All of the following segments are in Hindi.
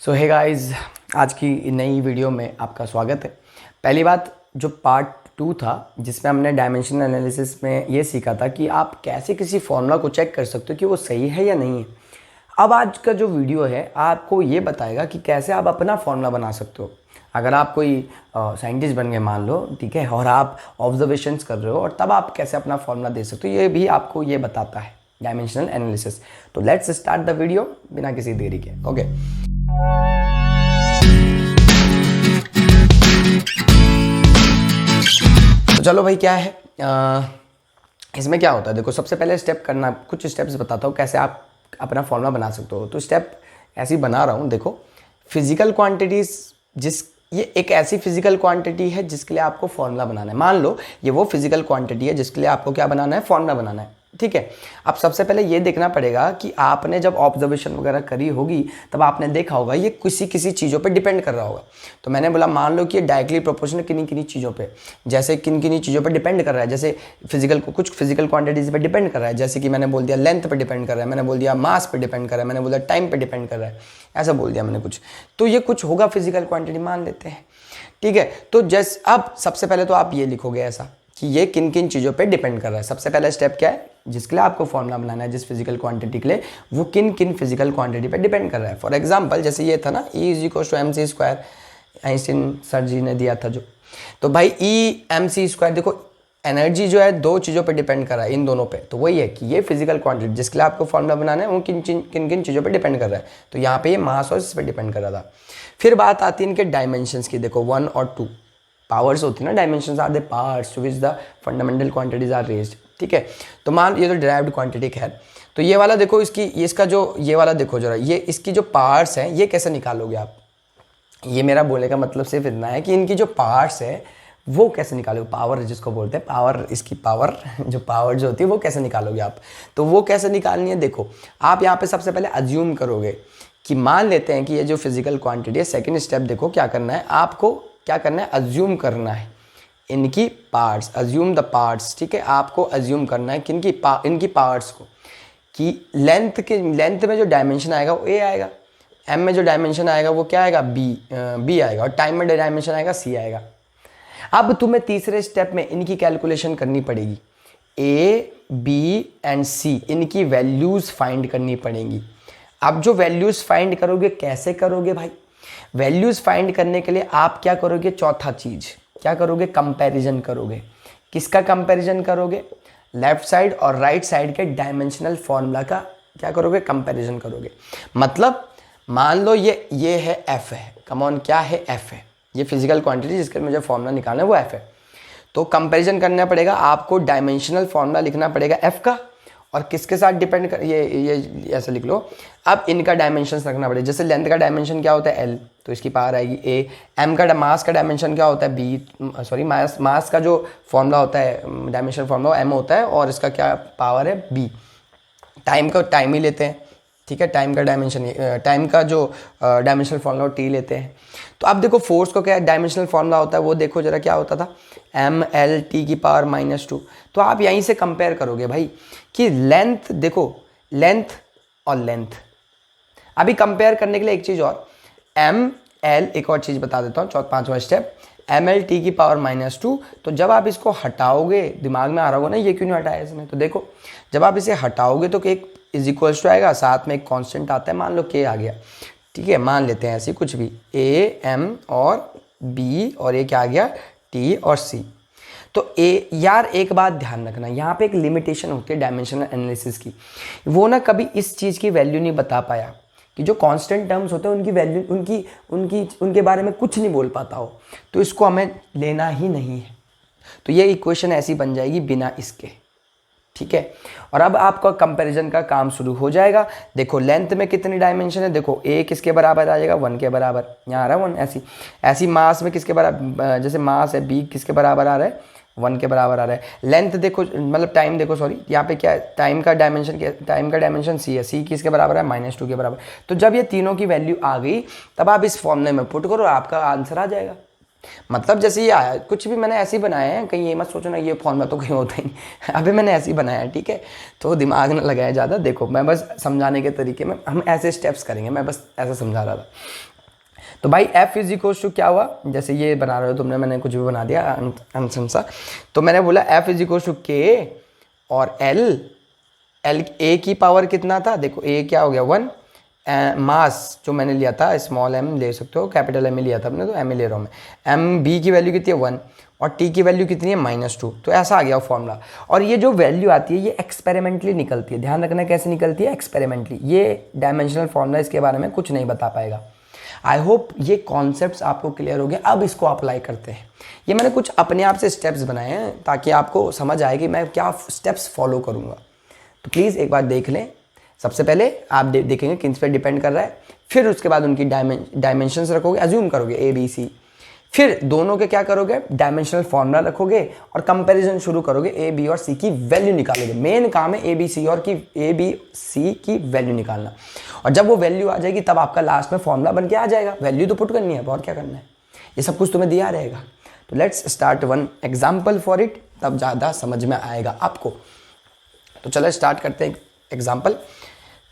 सो हे गाइस, आज की नई वीडियो में आपका स्वागत है। पहली बात, जो पार्ट 2 था जिसमें हमने डायमेंशनल एनालिसिस में ये सीखा था कि आप कैसे किसी फॉर्मूला को चेक कर सकते हो कि वो सही है या नहीं है। अब आज का जो वीडियो है आपको ये बताएगा कि कैसे आप अपना फॉर्मूला बना सकते हो। अगर आप कोई साइंटिस्ट बन गए मान लो, ठीक है, और आप ऑब्जर्वेशंस कर रहे हो और तब आप कैसे अपना फॉर्मूला दे सकते हो, ये भी आपको ये बताता है डायमेंशनल एनालिसिस। तो लेट्स स्टार्ट द वीडियो बिना किसी देरी के। ओके, तो चलो भाई, क्या है इसमें क्या होता है। देखो, सबसे पहले स्टेप करना, कुछ स्टेप्स बताता हूँ कैसे आप अपना फॉर्मूला बना सकते हो। तो स्टेप ऐसे ही बना रहा हूँ। देखो, फिजिकल क्वांटिटीज, ये एक ऐसी फिजिकल क्वांटिटी है जिसके लिए आपको फॉर्मूला बनाना है। मान लो ये वो फिजिकल क्वांटिटी है जिसके लिए आपको क्या बनाना है, फॉर्मूला बनाना है, ठीक है। अब सबसे पहले ये देखना पड़ेगा कि आपने जब ऑब्जर्वेशन वगैरह करी होगी तब आपने देखा होगा ये किसी चीज़ों पे डिपेंड कर रहा होगा। तो मैंने बोला मान लो कि ये डायरेक्टली प्रोपोर्शनल किन्हीं चीज़ों पे, जैसे किन्हीं चीज़ों पे डिपेंड कर रहा है। जैसे कुछ फिजिकल क्वांटिटीज पे डिपेंड कर रहा है, जैसे कि मैंने बोल दिया लेंथ पे डिपेंड कर रहा है, मैंने बोल दिया मास पे डिपेंड कर रहा है, मैंने बोला टाइम पे डिपेंड कर रहा है, ऐसा बोल दिया मैंने कुछ। तो ये कुछ होगा फिजिकल क्वांटिटी मान लेते हैं, ठीक है। तो जैसे अब सबसे पहले तो आप ये लिखोगे ऐसा कि ये किन किन चीज़ों पे डिपेंड कर रहा है। सबसे पहला स्टेप क्या है, जिसके लिए आपको फॉर्मूला बनाना है जिस फिजिकल क्वांटिटी के लिए, वो किन किन फिजिकल क्वांटिटी पे डिपेंड कर रहा है। फॉर एग्जांपल जैसे ये था ना, E=mc², आइंस्टीन सर जी ने दिया था जो। तो भाई E mc², देखो एनर्जी जो है दो चीज़ों पे डिपेंड कर रहा है, इन दोनों पे। तो वही है कि ये फिजिकल क्वांटिटी जिसके लिए आपको फॉर्मूला बनाना है वो किन किन चीज़ों पे डिपेंड कर रहा है। तो यहाँ पे ये मास और इस पे डिपेंड कर रहा था। फिर बात आती है इनके डायमेंशंस की। देखो 1 और 2 पावर्स होती है ना, dimensions are the parts to which the fundamental quantities are raised, ठीक है। तो मान ये तो डिराइव्ड क्वांटिटी है। तो ये वाला देखो, इसका जो ये वाला देखो जरा, ये इसकी जो पार्ट्स हैं ये कैसे निकालोगे आप। ये मेरा बोलने का मतलब सिर्फ इतना है कि इनकी जो पार्ट्स है वो कैसे निकालोगे। पावर जिसको बोलते हैं पावर, इसकी पावर जो होती है वो कैसे निकालोगे आप। तो वो कैसे निकालनी है, देखो आप यहाँ पे सबसे पहले अज्यूम करोगे कि मान लेते हैं कि ये जो फिजिकल क्वांटिटी है। सेकेंड स्टेप देखो क्या करना है, आपको क्या करना है, अज्यूम करना है इनकी पार्ट्स, अज्यूम द पार्ट्स, ठीक है। आपको अज्यूम करना है कि इनकी पार्ट्स को, कि लेंथ में जो डायमेंशन आएगा वो ए आएगा, एम में जो डायमेंशन आएगा वो क्या आएगा, बी आएगा, और टाइम में डायमेंशन आएगा सी आएगा। अब तुम्हें तीसरे स्टेप में इनकी कैलकुलेशन करनी पड़ेगी। ए बी एंड सी, इनकी वैल्यूज फाइंड करनी पड़ेंगी। अब जो वैल्यूज फाइंड करोगे, कैसे करोगे भाई, वैल्यूज फाइंड करने के लिए आप क्या करोगे, चौथा चीज क्या करोगे, कंपैरिजन करोगे। किसका कंपैरिजन करोगे, लेफ्ट साइड और राइट साइड के डायमेंशनल फॉर्मूला का क्या करोगे, कंपैरिजन करोगे। मतलब मान लो ये है एफ है, कम ऑन क्या है, एफ है, ये फिजिकल क्वांटिटी जिसके मुझे फॉर्मूला निकालना है वो एफ है। तो कंपैरिजन करना पड़ेगा आपको, डायमेंशनल फॉर्मूला लिखना पड़ेगा एफ का, और किसके साथ डिपेंड कर, ये ऐसे लिख लो। अब इनका डायमेंशन रखना पड़ेगा। जैसे लेंथ का डायमेंशन क्या होता है, एल, तो इसकी पावर आएगी ए। एम का मास का डायमेंशन क्या होता है, बी, सॉरी मास का जो फॉर्मूला होता है, डायमेंशन फॉर्मूला एम होता है, और इसका क्या पावर है, बी। टाइम का टाइम ही लेते हैं, ठीक है, टाइम का डायमेंशन, टाइम का जो डायमेंशनल फॉर्मूला टी लेते हैं। तो अब देखो फोर्स को क्या डायमेंशनल फॉर्मूला होता है, वो देखो जरा क्या होता था, एम एल टी की पावर -2। तो आप यहीं से कंपेयर करोगे भाई कि लेंथ, देखो लेंथ और लेंथ। अभी कंपेयर करने के लिए एक चीज़ और, एम एल, एक और चीज़ बता देता हूँ, पांचवा स्टेप, एम एल टी की पावर -2। तो जब आप इसको हटाओगे, दिमाग में आ रहा होगा ना ये क्यों नहीं हटाया इसने, तो देखो जब आप इसे हटाओगे तो एक इज आएगा, साथ में एक कांस्टेंट आता है, मान लो के आ गया, ठीक है। मान लेते हैं ऐसे कुछ भी, ए एम और बी, और ये क्या आ गया, टी और सी। तो यार एक बात ध्यान रखना, यहाँ पे एक लिमिटेशन होती है डायमेंशनल एनालिसिस की। वो ना कभी इस चीज़ की वैल्यू नहीं बता पाया कि जो कांस्टेंट टर्म्स होते हैं उनकी वैल्यू, उनके बारे में कुछ नहीं बोल पाता हो, तो इसको हमें लेना ही नहीं है। तो ये इक्वेशन ऐसी बन जाएगी बिना इसके, ठीक है। और अब आपका कंपैरिजन का काम शुरू हो जाएगा। देखो लेंथ में कितनी डायमेंशन है, देखो ए किसके बराबर आ जाएगा, 1 के बराबर, यहाँ आ रहा है 1। ऐसी मास में किसके बराबर, जैसे मास है बी, किसके बराबर आ रहा है, 1 के बराबर आ रहा है। लेंथ देखो, मतलब टाइम देखो, सॉरी यहाँ पे क्या है, टाइम का डायमेंशन सी है, सी किसके बराबर है, -2 के बराबर। तो जब ये तीनों की वैल्यू आ गई तब आप इस फॉर्मूले में पुट करो, आपका आंसर आ जाएगा। मतलब जैसे ये आया, कुछ भी मैंने ऐसे ही बनाए हैं, कहीं ये मत सोचना ये फॉर्मूला तो कहीं होता ही नहीं अभी मैंने ऐसे ही बनाया है, ठीक है। तो दिमाग ना लगाया ज़्यादा, देखो मैं बस समझाने के तरीके में हम ऐसे स्टेप्स करेंगे, मैं बस ऐसा समझा रहा था। तो भाई एफ इज इक्वल्स टू क्या हुआ, जैसे ये बना रहे हो तुमने, मैंने कुछ भी बना दिया अनसंसा, तो मैंने बोला एफ इज इक्वल्स टू के और एल ए की पावर कितना था, देखो ए क्या हो गया 1, मास जो मैंने लिया था स्मॉल एम ले सकते हो, कैपिटल एम ही लिया था अपने, तो एम ही ले रहा हूँ मैं, एम बी की वैल्यू कितनी है 1 और टी की वैल्यू कितनी है -2, तो ऐसा आ गया फॉर्मूला। और ये जो वैल्यू आती है ये एक्सपेरिमेंटली निकलती है, ध्यान रखना कैसे निकलती है, एक्सपेरिमेंटली। ये डायमेंशनल फॉर्मूला इसके बारे में कुछ नहीं बता पाएगा। आई होप ये कॉन्सेप्ट्स आपको क्लियर हो गए। अब इसको अप्लाई करते हैं। ये मैंने कुछ अपने आप से स्टेप्स बनाए हैं ताकि आपको समझ आए कि मैं क्या स्टेप्स फॉलो करूँगा। तो प्लीज़ एक बार देख लें। सबसे पहले आप देखेंगे किन पे डिपेंड कर रहा है, फिर उसके बाद उनकी डायमेंशंस रखोगे, अज्यूम करोगे ए बी सी, फिर दोनों के क्या करोगे, डायमेंशनल फॉर्मूला रखोगे और कंपैरिजन शुरू करोगे, ए बी और सी की वैल्यू निकालोगे। मेन काम है ए बी सी की वैल्यू निकालना, और जब वो वैल्यू आ जाएगी तब आपका लास्ट में फॉर्मूला बन के आ जाएगा। वैल्यू तो पुट करनी है, और क्या करना है, ये सब कुछ तुम्हें दिया रहेगा। तो let's start one example for it, तब ज़्यादा समझ में आएगा आपको। तो चलो स्टार्ट करते हैं एग्जाम्पल।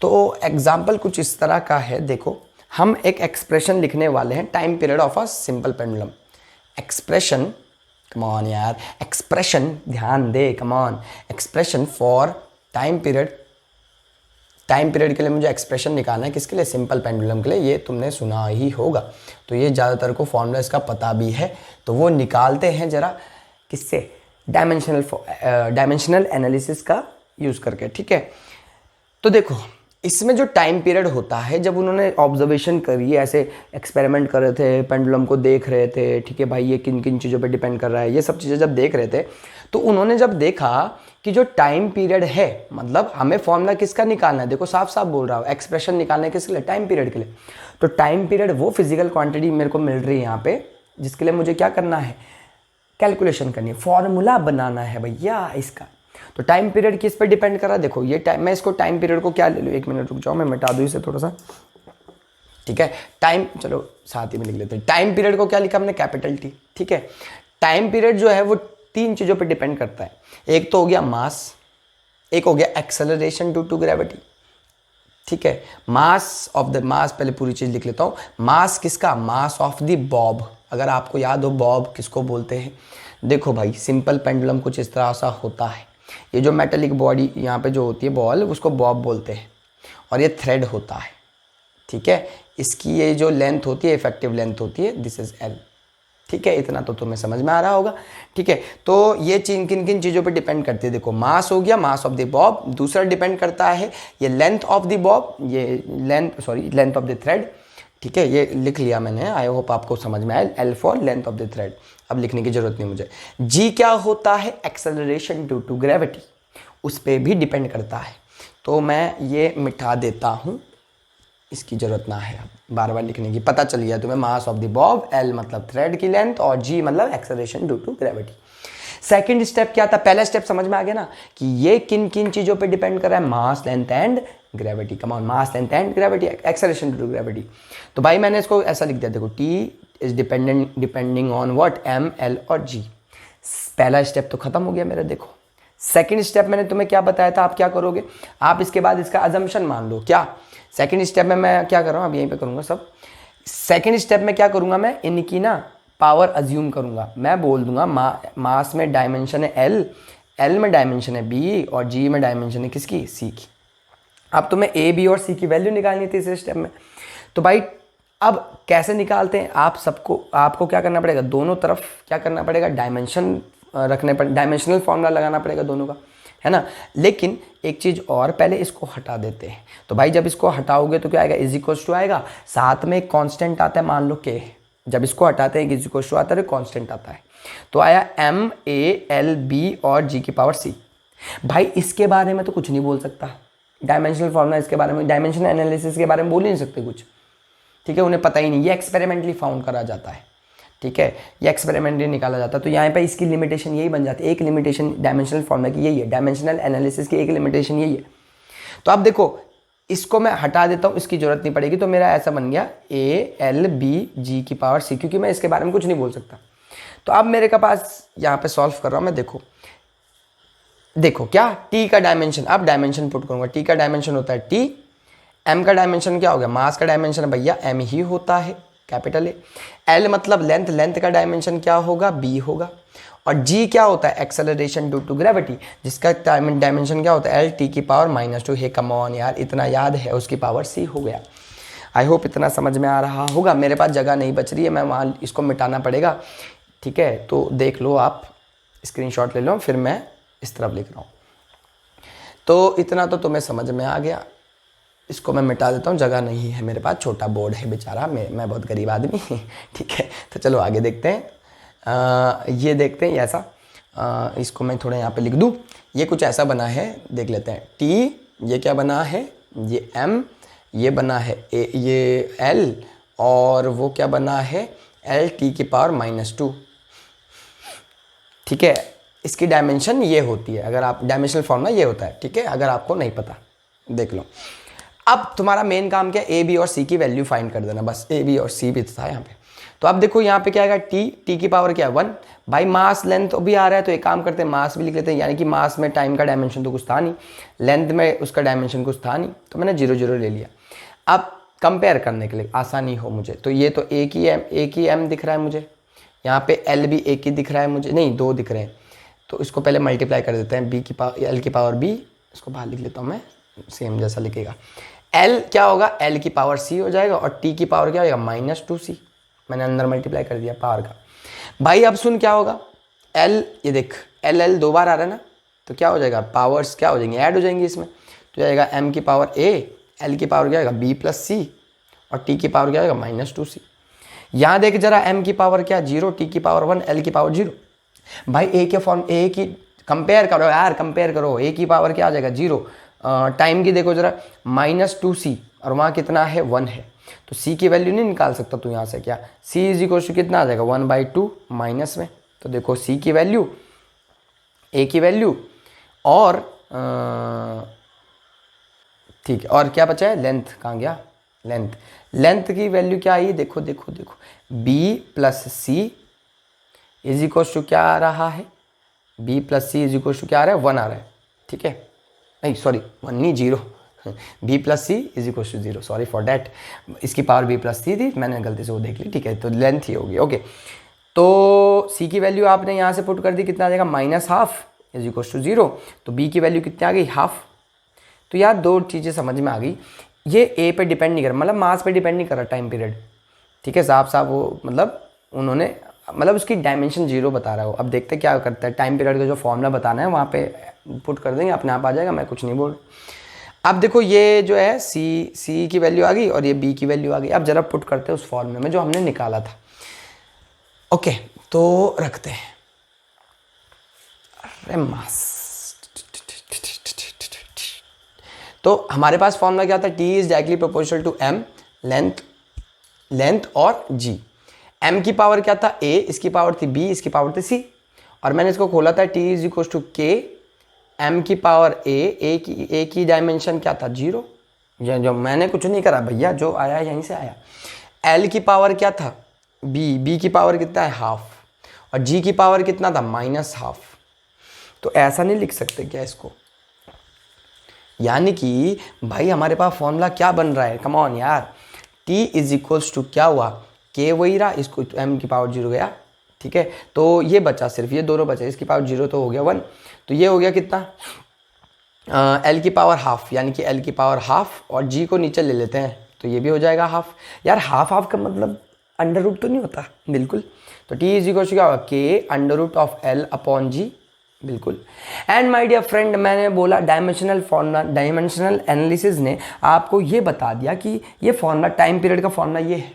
तो एग्जाम्पल कुछ इस तरह का है, देखो हम एक एक्सप्रेशन लिखने वाले हैं, time period of a simple pendulum. Expression, come on यार, एक्सप्रेशन ध्यान दे, come on, expression for time period. Time period के लिए मुझे एक्सप्रेशन निकालना है, किसके लिए, सिंपल पेंडुलम के लिए। ये तुमने सुना ही होगा, तो ये ज़्यादातर को फॉर्मूला इसका पता भी है। तो वो निकालते हैं जरा, किससे, डायमेंशनल एनालिसिस का यूज़ करके, ठीक है। तो देखो इसमें जो टाइम पीरियड होता है, जब उन्होंने ऑब्जर्वेशन करी, ऐसे एक्सपेरिमेंट कर रहे थे, पेंडुलम को देख रहे थे, ठीक है भाई, ये किन किन चीज़ों पे डिपेंड कर रहा है, ये सब चीज़ें जब देख रहे थे, तो उन्होंने जब देखा कि जो टाइम पीरियड है, मतलब हमें फॉर्मूला किसका निकालना है, देखो साफ साफ बोल रहा हूँ, एक्सप्रेशन निकालना है किसके लिए, टाइम पीरियड के लिए। तो टाइम पीरियड वो फिजिकल क्वांटिटी मेरे को मिल रही है यहाँ पे, जिसके लिए मुझे क्या करना है, कैलकुलेशन करनी है, फॉर्मूला बनाना है भैया इसका। तो टाइम पीरियड किस पे डिपेंड कर रहा है, देखो ये टाइम, मैं इसको टाइम पीरियड को क्या ले लूँ, एक मिनट रुक जाओ, मैं मिटा दूँ इसे थोड़ा सा, ठीक है। टाइम, चलो साथ ही में लिख लेते हैं। टाइम पीरियड को क्या लिखा हमने, कैपिटल टी, ठीक है। टाइम पीरियड जो है वो 3 चीज़ों पे डिपेंड करता है। एक तो हो गया मास, एक हो गया एक्सेलरेशन ड्यू टू ग्रेविटी, ठीक है। मास ऑफ द, मास पहले पूरी चीज़ लिख लेता हूँ। मास किसका, मास ऑफ द बॉब। अगर आपको याद हो बॉब किसको बोलते हैं, देखो भाई सिंपल पेंडुलम कुछ इस तरह सा होता है। ये जो मेटेलिक बॉडी यहाँ पे जो होती है बॉल, उसको बॉब बोलते हैं, और ये थ्रेड होता है, ठीक है। इसकी ये जो लेंथ होती है, इफेक्टिव लेंथ होती है, दिस इज एल, ठीक है। इतना तो तुम्हें समझ में आ रहा होगा, ठीक है। तो ये किन किन चीज़ों पे डिपेंड करती है, देखो मास हो गया, मास ऑफ द बॉब। दूसरा डिपेंड करता है ये लेंथ ऑफ द बॉब, ये लेंथ ऑफ द थ्रेड, ठीक है। ये लिख लिया मैंने, आई होप आपको समझ में आया, L for length of the thread, अब लिखने की जरूरत नहीं मुझे। जी क्या होता है, एक्सेलरेशन ड्यू टू ग्रेविटी, उस पर भी डिपेंड करता है। तो मैं ये मिटा देता हूँ, इसकी जरूरत ना है अब बार बार लिखने की, पता चल गया तुम्हें। Mass of the bob, L मतलब थ्रेड की लेंथ, और जी मतलब acceleration due to gravity. Second step क्या था, पहला स्टेप समझ में आ गया ना कि ये किन किन चीज़ों पे डिपेंड कर रहा है, mass, length and gravity. Come on, mass, length and gravity, acceleration due to gravity. तो भाई मैंने इसको ऐसा लिख दिया, देखो T is depending on what, M, L और जी। पहला स्टेप तो खत्म हो गया मेरा। देखो सेकंड स्टेप मैंने तुम्हें क्या बताया था, आप क्या करोगे, आप इसके बाद इसका अजम्पशन मान लो। क्या सेकंड स्टेप में मैं क्या कर रहा हूँ, अब यहीं पे करूँगा सब। सेकंड स्टेप में क्या करूँगा, मैं इनकी ना पावर अज्यूम करूँगा। मैं बोल दूंगा मास में डायमेंशन है एल, एल में डायमेंशन है बी, और जी में डायमेंशन है किसकी, सी की। अब तुम्हें ए, बी और सी की वैल्यू निकालनी है तीसरे स्टेप में। तो भाई अब कैसे निकालते हैं, आपको क्या करना पड़ेगा, दोनों तरफ क्या करना पड़ेगा, डायमेंशन रखने पड़े, डायमेंशनल फॉर्मूला लगाना पड़ेगा दोनों का, है ना। लेकिन एक चीज़ और, पहले इसको हटा देते हैं। तो भाई जब इसको हटाओगे तो क्या आएगा, इज इक्वल्स टू आएगा, साथ में एक कांस्टेंट आता है, मान लो के। जब इसको हटाते हैं इज इक्वल्स टू आता है, कांस्टेंट आता है, तो आया एम, ए, एल, बी और जी की पावर सी। भाई इसके बारे में तो कुछ नहीं बोल सकता, डायमेंशनल फॉर्मूला इसके बारे में, डायमेंशनल एनालिसिस के बारे में बोल ही नहीं सकते कुछ, ठीक है। उन्हें पता ही नहीं, ये एक्सपेरिमेंटली फाउंड करा जाता है, ठीक है, ये एक्सपेरिमेंटली निकाला जाता है। तो यहाँ पे इसकी लिमिटेशन यही बन जाती है, एक लिमिटेशन डायमेंशनल फॉर्मूला की यही है, डायमेंशनल एनालिसिस की एक लिमिटेशन यही है। तो अब देखो इसको मैं हटा देता हूँ, इसकी जरूरत नहीं पड़ेगी, तो मेरा ऐसा बन गया ALBG⁻C, क्योंकि मैं इसके बारे में कुछ नहीं बोल सकता। तो अब मेरे के पास यहाँ पे सॉल्व कर रहा हूँ मैं, देखो क्या T का डायमेंशन, अब डायमेंशन पुट करूंगा। T का डायमेंशन होता है T, M का डायमेंशन क्या हो गया, मास का डायमेंशन भैया M ही होता है, कैपिटल ए। L मतलब लेंथ, लेंथ का डायमेंशन क्या होगा, B होगा। और G क्या होता है, एक्सेलरेशन ड्यू टू ग्रेविटी, जिसका डायमेंशन क्या होता है, L T⁻²। Hey come on यार, इतना याद है, उसकी पावर C हो गया। आई होप इतना समझ में आ रहा होगा। मेरे पास जगह नहीं बच रही है, मैं वहाँ इसको मिटाना पड़ेगा, ठीक है। तो देख लो आप, स्क्रीनशॉट ले लो, फिर मैं इस तरफ लिख रहा हूँ। तो इतना तो तुम्हें समझ में आ गया। इसको मैं मिटा देता हूँ, जगह नहीं है मेरे पास, छोटा बोर्ड है बेचारा, मैं बहुत गरीब आदमी ठीक है। तो चलो आगे देखते हैं। ये देखते हैं ऐसा, इसको मैं थोड़ा यहाँ पे लिख दूँ। ये कुछ ऐसा बना है, देख लेते हैं। T, ये क्या बना है, ये M, ये बना है ये L, और वो क्या बना है, LT⁻²। ठीक है, इसकी डायमेंशन ये होती है, अगर आप डायमेंशनल फॉर्मूला ये होता है, ठीक है, अगर आपको नहीं पता देख लो। अब तुम्हारा मेन काम क्या है, A, B और C की वैल्यू फाइंड कर देना, बस A, B और C भी था यहाँ पे। तो अब देखो यहाँ पे क्या आएगा, T की पावर क्या है 1। भाई मास लेंथ भी आ रहा है, तो एक काम करते हैं मास भी लिख लेते हैं, यानी कि मास में टाइम का डायमेंशन तो कुछ था नहीं, लेंथ में उसका डायमेंशन कुछ था नहीं, तो मैंने 0 0 ले लिया। अब कंपेयर करने के लिए आसानी हो मुझे, तो ये तो एक ही M दिख रहा है मुझे, यहाँ पे L भी एक ही दिख रहा है मुझे, नहीं 2 दिख रहे हैं, तो इसको पहले मल्टीप्लाई कर देते हैं, L की पावर B, इसको बाहर लिख लेता हूँ मैं, सेम जैसा लिखेगा। L क्या होगा, L⁻C हो जाएगा, और T की पावर क्या होगा, -2C। मैंने अंदर मल्टीप्लाई कर दिया पावर का। भाई अब सुन क्या होगा, L, ये देख L 2 बार आ रहा है ना, तो क्या हो जाएगा, पावर्स क्या हो जाएंगे, ऐड हो जाएंगे इसमें, तो जाएगा M की पावर A, L की पावर क्या होगा B+C, और T की पावर क्या होगा -2C। यहाँ देख जरा, M की पावर क्या 0, T की पावर 1, L की पावर 0। भाई A के फॉर्म, A की कंपेयर करो यार, कंपेयर करो, A की पावर क्या आ जाएगा 0, टाइम की देखो जरा -2C, और वहाँ कितना है 1 है, तो C की वैल्यू नहीं निकाल सकता तू यहाँ से, क्या C = कितना आ जाएगा 1/2 माइनस में, तो देखो C की वैल्यू, A की वैल्यू, और ठीक है, और क्या बचा है, लेंथ कहाँ गया, लेंथ की वैल्यू क्या आई, देखो B+C = क्या आ रहा है, B+C = क्या आ रहा है, 1 आ रहा है, ठीक है, नहीं सॉरी 1 नहीं 0, B+C = 0, सॉरी फॉर डैट, इसकी पावर B+C थी, मैंने गलती से वो देख ली, ठीक है, तो लेंथ ही होगी, ओके। तो C की वैल्यू आपने यहाँ से पुट कर दी, कितना आ जाएगा, -½ = 0, तो B की वैल्यू कितनी आ गई, ½ तो यार 2 चीज़ें समझ में आ गई, ये A पे डिपेंड नहीं कर रहा, मतलब मास पे डिपेंड नहीं कर रहा टाइम पीरियड, ठीक है, साफ वो मतलब उन्होंने मतलब उसकी डायमेंशन 0 बता रहा हो। अब देखते क्या करता है, टाइम पीरियड का जो फॉर्मूला बताना है वहाँ पे पुट कर देंगे, अपने आप आ जाएगा, मैं कुछ नहीं बोल। अब देखो ये जो है C की वैल्यू आ गई, और ये B की वैल्यू आ गई। अब जरा पुट करते हैं उस फॉर्मूले में जो हमने निकाला था, ओके, तो रखते हैं, अरे मास, तो हमारे पास फॉर्मूला क्या था, T is directly proportional to M, length और G। M की पावर क्या था A, इसकी पावर थी B, इसकी पावर थी C, और मैंने इसको खोला था T = K, M की पावर A की डायमेंशन क्या था 0, जो मैंने कुछ नहीं करा भैया, जो आया यहीं से आया। L की पावर क्या था B की पावर कितना है ½ और G की पावर कितना था -½ तो ऐसा नहीं लिख सकते क्या इसको, यानी कि भाई हमारे पास फॉर्मूला क्या बन रहा है, कम ऑन यार, T = क्या हुआ, K वही रहा, इसको M की पावर 0 गया, ठीक है, तो ये बचा, सिर्फ ये दोनों बचे, इसकी पावर 0 तो हो गया 1, तो ये हो गया कितना, L की पावर ½ यानी कि L की पावर ½ और G को नीचे ले लेते हैं, तो ये भी हो जाएगा ½ यार, ½ का मतलब अंडर रूट तो नहीं होता, बिल्कुल, तो T = क्या होगा, K √L/G, बिल्कुल। एंड माय डियर फ्रेंड, मैंने बोला डायमेंशनल एनालिसिस ने आपको ये बता दिया कि ये फॉर्मूला, टाइम पीरियड का फॉर्मूला ये है।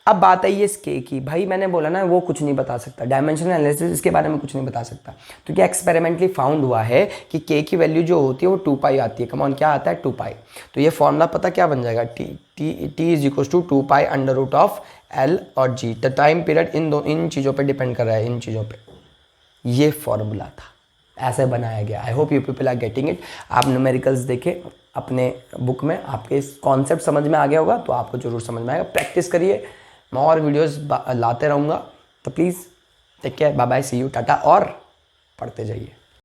अब बात आई है इस K की, भाई मैंने बोला ना वो कुछ नहीं बता सकता, डायमेंशनल एनालिसिस इसके बारे में कुछ नहीं बता सकता, तो क्या एक्सपेरिमेंटली फाउंड हुआ है कि K की वैल्यू जो होती है वो 2π आती है, कमॉन क्या आता है 2π, तो ये फॉर्मूला पता क्या बन जाएगा, T = 2π √L और G, the time period in चीज़ों पर डिपेंड कर रहा है, इन चीज़ों पर, ये फॉर्मूला था, ऐसे बनाया गया। I hope you people are getting it. आप न्यूमेरिकल्स देखें, अपने बुक में, आपके इस कॉन्सेप्ट समझ में आ गया होगा तो आपको ज़रूर समझ में आएगा। प्रैक्टिस करिए, मैं और वीडियोस लाते रहूँगा। तो please take care, bye bye, see you, टाटा, और पढ़ते जाइए।